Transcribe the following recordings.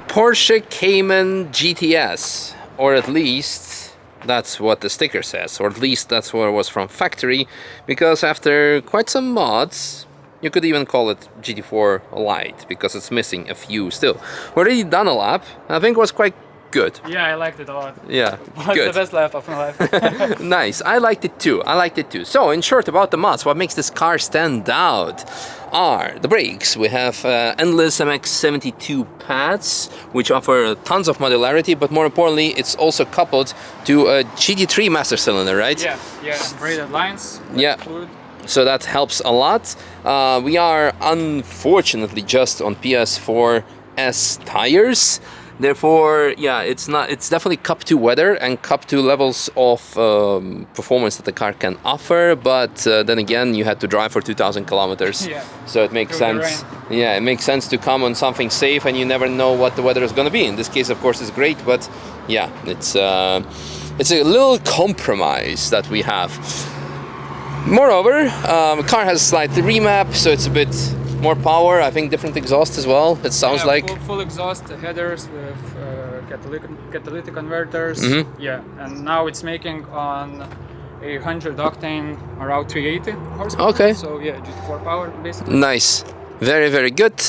Porsche Cayman GTS, or at least that's what the sticker says, or at least that's what it was from factory, because after quite some mods, you could even call it GT4 Lite, because it's missing a few still. We already done a lap. I think it was quite good. Yeah, I liked it a lot. Yeah, It was good. the best lap of my life. Nice, I liked it too. So, in short about the mods, what makes this car stand out are the brakes. We have endless MX72 pads, which offer tons of modularity, but more importantly, it's also coupled to a GT3 master cylinder, right? Yeah, braided lines. Yeah. Fluid. So that helps a lot. We are unfortunately just on PS4S tires. Therefore, yeah, it's definitely Cup 2 weather and Cup 2 levels of performance that the car can offer, but then again, you had to drive for 2,000 kilometers. Yeah. So it makes sense. Yeah, it makes sense to come on something safe, and you never know what the weather is going to be. In this case, of course, it's great, but yeah, it's a little compromise that we have. Moreover, the car has a slight remap, so it's a bit more power. I think different exhaust as well. It sounds like full exhaust headers with catalytic converters. Mm-hmm. Yeah, and now it's making on 100 octane around 380 horsepower. Okay. So yeah, GT4 power basically. nice, very, very good.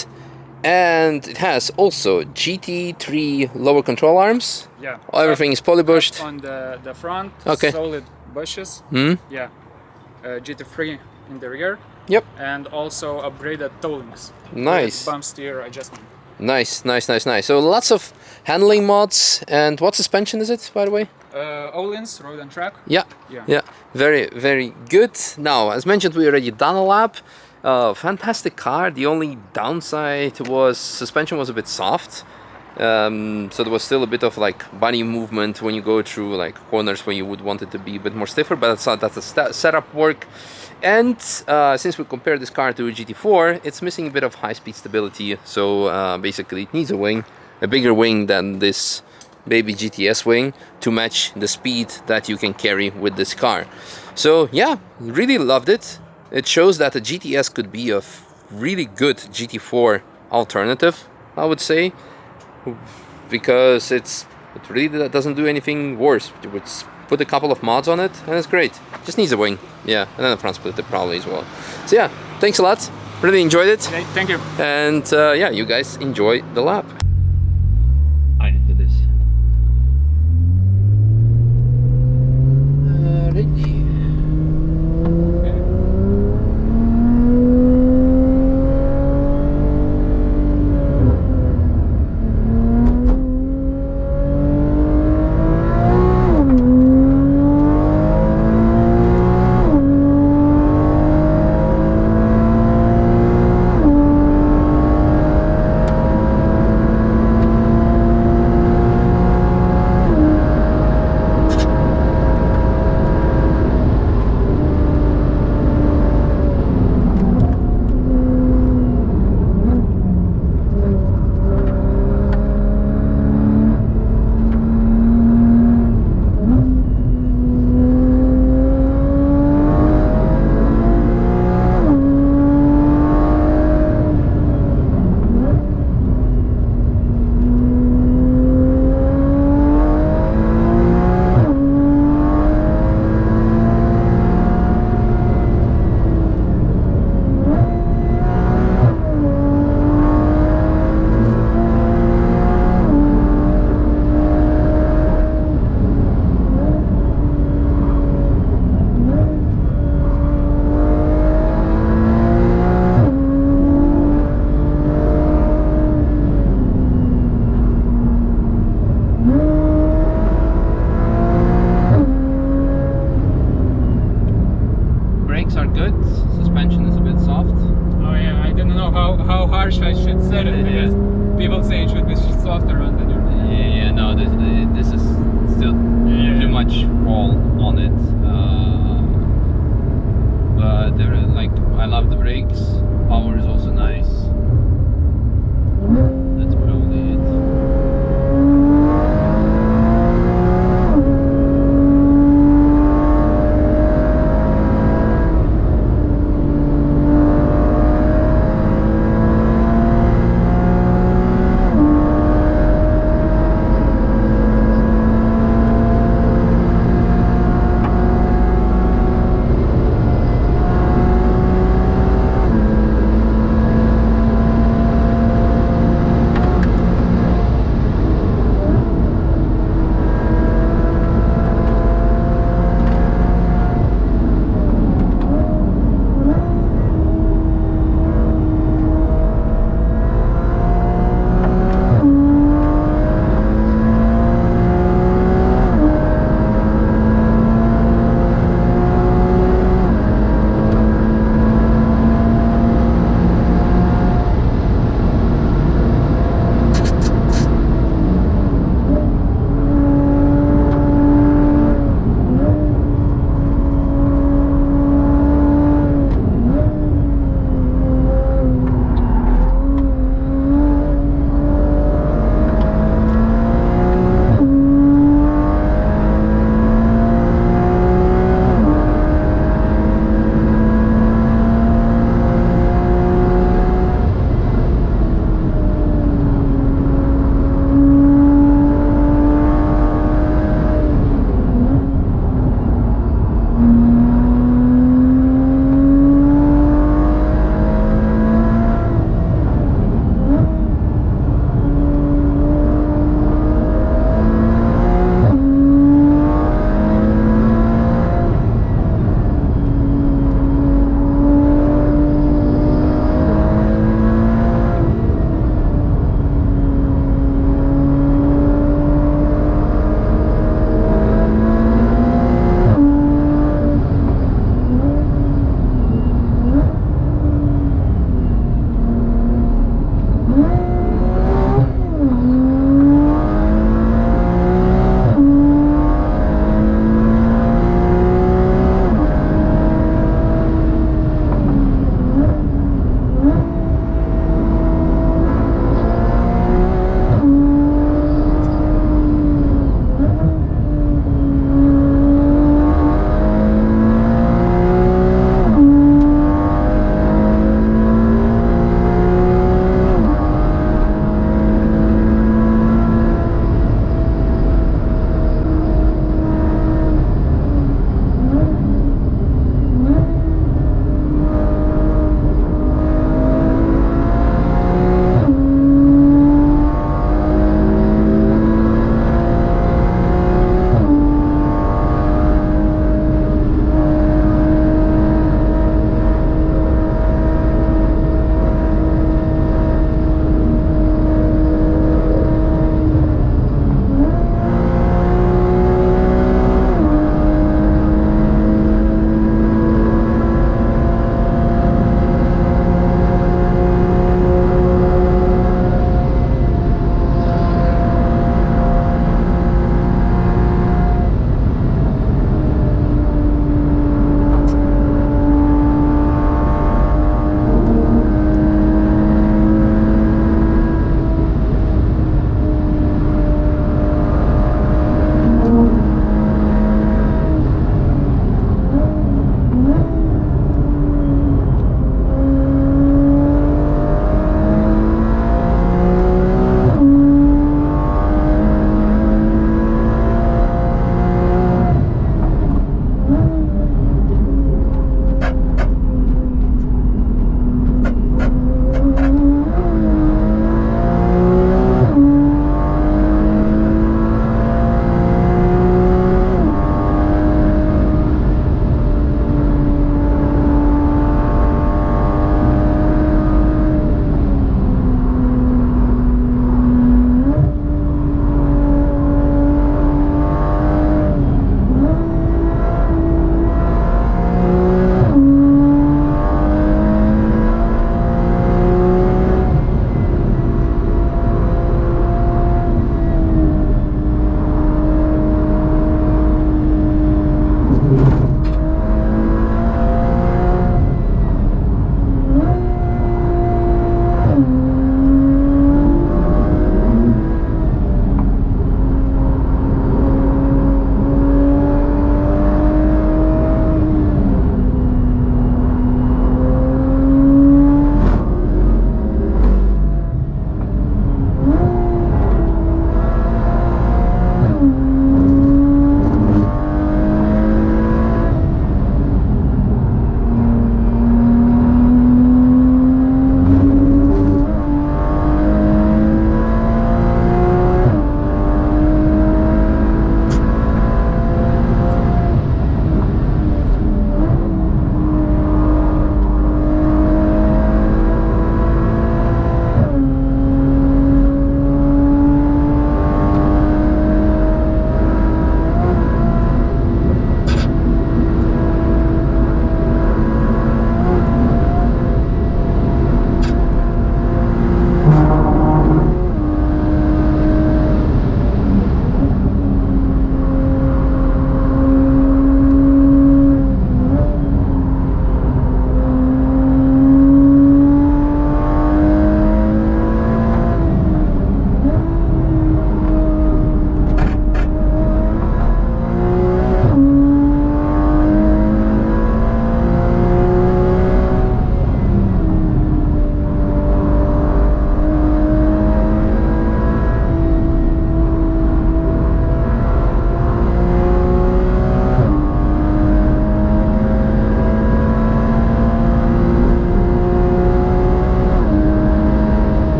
And it has also GT3 lower control arms. Yeah. Everything is polybushed. On the front, Okay. solid bushes. Hmm? Yeah. GT3 in the rear. Yep. And also upgraded toe links. Nice. With bump steer adjustment. Nice. So lots of handling mods. And what suspension is it, by the way? Olins, road and track. Yeah. Yeah. Very, very good. Now, as mentioned, we already done a lap. Fantastic car. The only downside was suspension was a bit soft. So there was still a bit of like body movement when you go through like corners where you would want it to be a bit more stiffer, but that's a setup work. And since we compare this car to a GT4, it's missing a bit of high-speed stability. So basically it needs a bigger wing than this baby GTS wing to match the speed that you can carry with this car. So yeah, really loved it. It shows that the GTS could be a really good GT4 alternative, I would say, because it really doesn't do anything worse. You would put a couple of mods on it and it's great. Just needs a wing. Yeah, and then a front splitter probably as well. So yeah, thanks a lot. Really enjoyed it. Thank you. And yeah, you guys enjoy the lap. I into this. Ready. harsh I should say it, because people say it should be softer on the Nürburgring. Yeah, no, this is still too much roll on it. But there, like, I love the brakes. Power is also nice. That's probably it.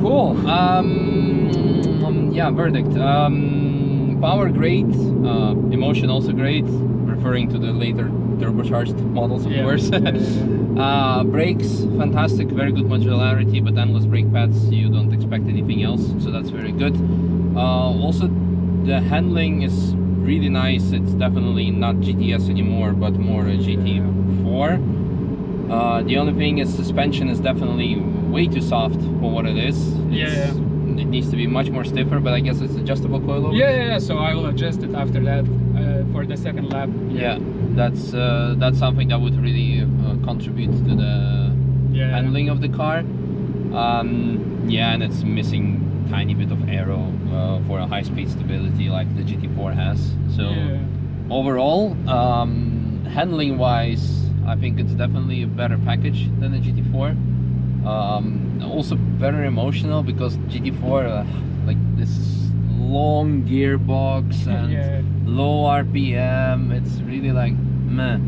Cool. Yeah, verdict. Power great, emotion also great, referring to the later turbocharged models, of course. Brakes, fantastic, very good modularity, but endless brake pads, you don't expect anything else, so that's very good. Also, the handling is really nice. It's definitely not GTS anymore, but more a GT4. The only thing is suspension is definitely way too soft for what it is. It needs to be much more stiffer, but I guess it's adjustable coilover. Yeah, so I will adjust it after that for the second lap. Yeah, that's something that would really contribute to the handling of the car. Yeah, and it's missing tiny bit of aero for a high-speed stability like the GT4 has. So overall, handling-wise, I think it's definitely a better package than the GT4. Also very emotional because GT4 like this long gearbox and low RPM. It's really like meh.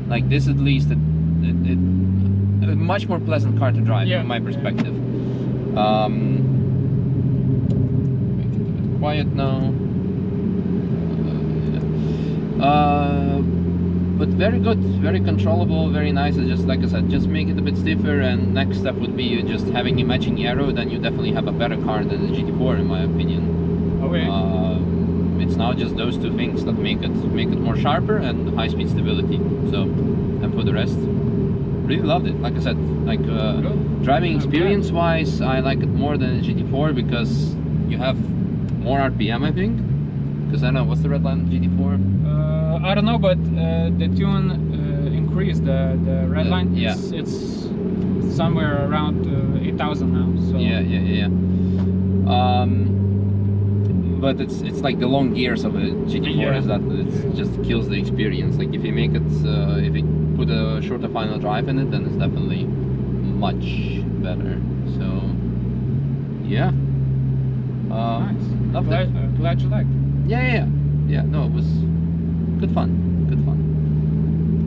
Like this, at least a much more pleasant car to drive from my perspective. Make it a bit quiet now. But very good, very controllable, very nice. It's just like I said, just make it a bit stiffer, and next step would be just having a matching aero. Then you definitely have a better car than the GT4, in my opinion. Okay. It's now just those two things that make it more sharper and high-speed stability. So, and for the rest, really loved it. Like I said, like driving experience-wise, I like it more than the GT4 because you have more RPM, I think. Because I don't know, what's the red line GT4? I don't know, but the tune increased the red line. It's somewhere around 8,000 now. So. Yeah. But it's like the long gears of a GT4 is that it just kills the experience. Like if you make it, if you put a shorter final drive in it, then it's definitely much better. So yeah, nice. Loved it. Glad you liked. Yeah. No, it was good fun.